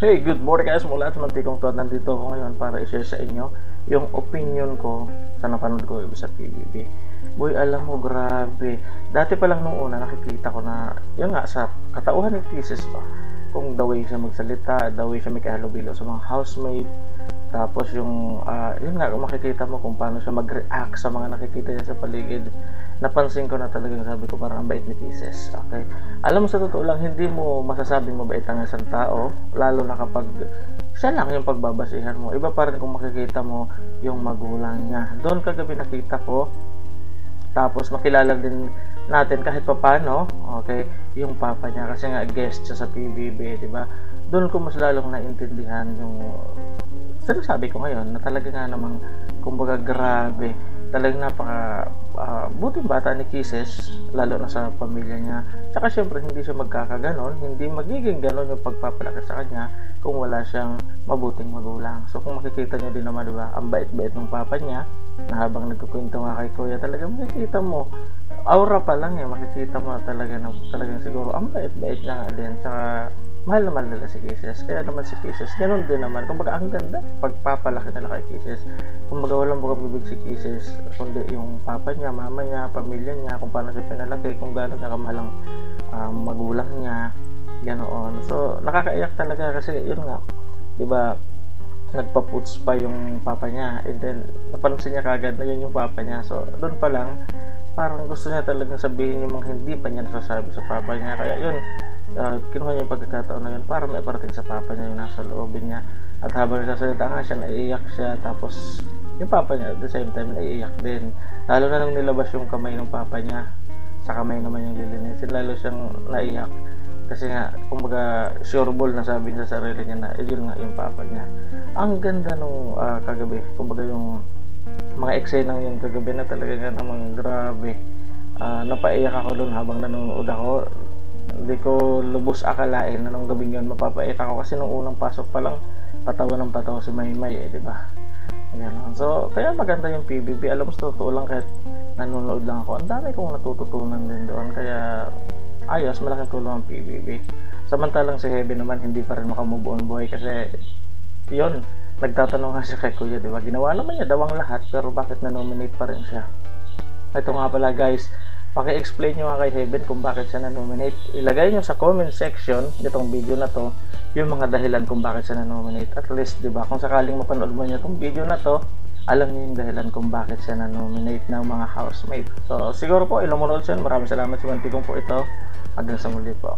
Hey, good morning guys! Mula sa Mantikong Tuwad, nandito ako ngayon para i-share sa inyo yung opinion ko sa napanood ko sa PBB. Boy, alam mo, grabe. Dati pa lang nung una, nakikita ko na, yun nga, sa katauhan ni thesis pa, kung the way siya magsalita, the way siya may kahalubilo sa mga housemate, tapos yun nga, makikita mo kung paano siya mag-react sa mga nakikita niya sa paligid. Napansin ko na talagang sabi ko parang ang bait ni Thesis. Okay? Alam mo, sa totoo lang, hindi mo masasabing mabait ang isang tao, lalo na kapag siya lang yung pagbabasihan mo. Iba pa rin kung makikita mo yung magulang niya. Doon kagabi nakita ko, tapos makilala din natin kahit papano, okay, yung papa niya kasi nga guest siya sa PBB, di ba? Doon ko mas lalong naintindihan yung sinasabi ko ngayon na talaga nga namang kumbaga grabe, talagang napaka buting bata ni Kisses, lalo na sa pamilya niya. Tsaka syempre hindi siya magkakaganon, hindi magiging ganon yung pagpapalaki sa kanya kung wala siyang mabuting magulang. So kung makikita niyo din naman, diba, ang bait-bait ng papa niya, na habang nagkukwento nga kay kuya, talagang makikita mo, aura pa lang makikita mo talagang siguro ang bait-bait niya nga din. Tsaka mahal naman nila si Kisses. Kaya naman si Kisses, ganun din naman. Kumbaga, ang ganda pagpapalaki nila kay Kisses. Kumbaga, walang bukang-bibig si Kisses, kundi yung papa niya, mama niya, pamilya niya, kung paano siya pinalaki, kung gaano niya kamahal ang magulang niya, ganoon. So, nakakaiyak talaga kasi, yun nga, di ba, nagpa-puts pa yung papa niya, and then, napansin niya kagad na yun yung papa niya. So, doon pa lang, parang gusto niya talagang sabihin yung mga hindi pa niya nasasabi sa papa niya. Kaya yun, kinuha niya yung pagkakataon na yun para may parating sa papa niya yung nasa loobin niya. At habang nagsasalita nga siya, naiiyak siya. Tapos yung papa niya at the same time naiiyak din. Lalo na nung nilabas yung kamay ng papa niya, sa kamay naman yung lilinisin, lalo siyang naiiyak. Kasi nga, kumbaga, sureball na sabi niya sa sarili niya na yun nga yung papa niya. Ang ganda nung kagabi, kumbaga yung mga eksenang yung kagabi na talaga nga namang grabe. Napaiyak ako doon habang nanonood ako. Hindi ko lubos akalain na nung gabing yun mapapaiyak ako kasi nung unang pasok pa lang patawa ng patawa si Maymay, di ba? Ayan. So, kaya maganda yung PBB. Alam mo, sa totoo lang, kahit nanonood lang ako, ang dami kong natututunan din doon. Kaya ayos, malaking tulong ang PBB. Samantalang si Heavy naman hindi pa rin makamove on boy kasi yun, nagtatanong nga siya kay Kuya, di ba? Ginawa naman niya daw ang lahat, pero bakit na-nominate pa rin siya? Ito nga pala guys, paki-explain nyo nga kay Heaven kung bakit siya na-nominate. Ilagay nyo sa comment section nitong video na to yung mga dahilan kung bakit siya na-nominate. At least, di ba, kung sakaling mapanood mo nyo itong video na to, alam nyo yung dahilan kung bakit siya na-nominate ng mga housemate. So, siguro po, ilang mo siya. Maraming salamat sa Mantikong po ito. Hanggang sa muli po.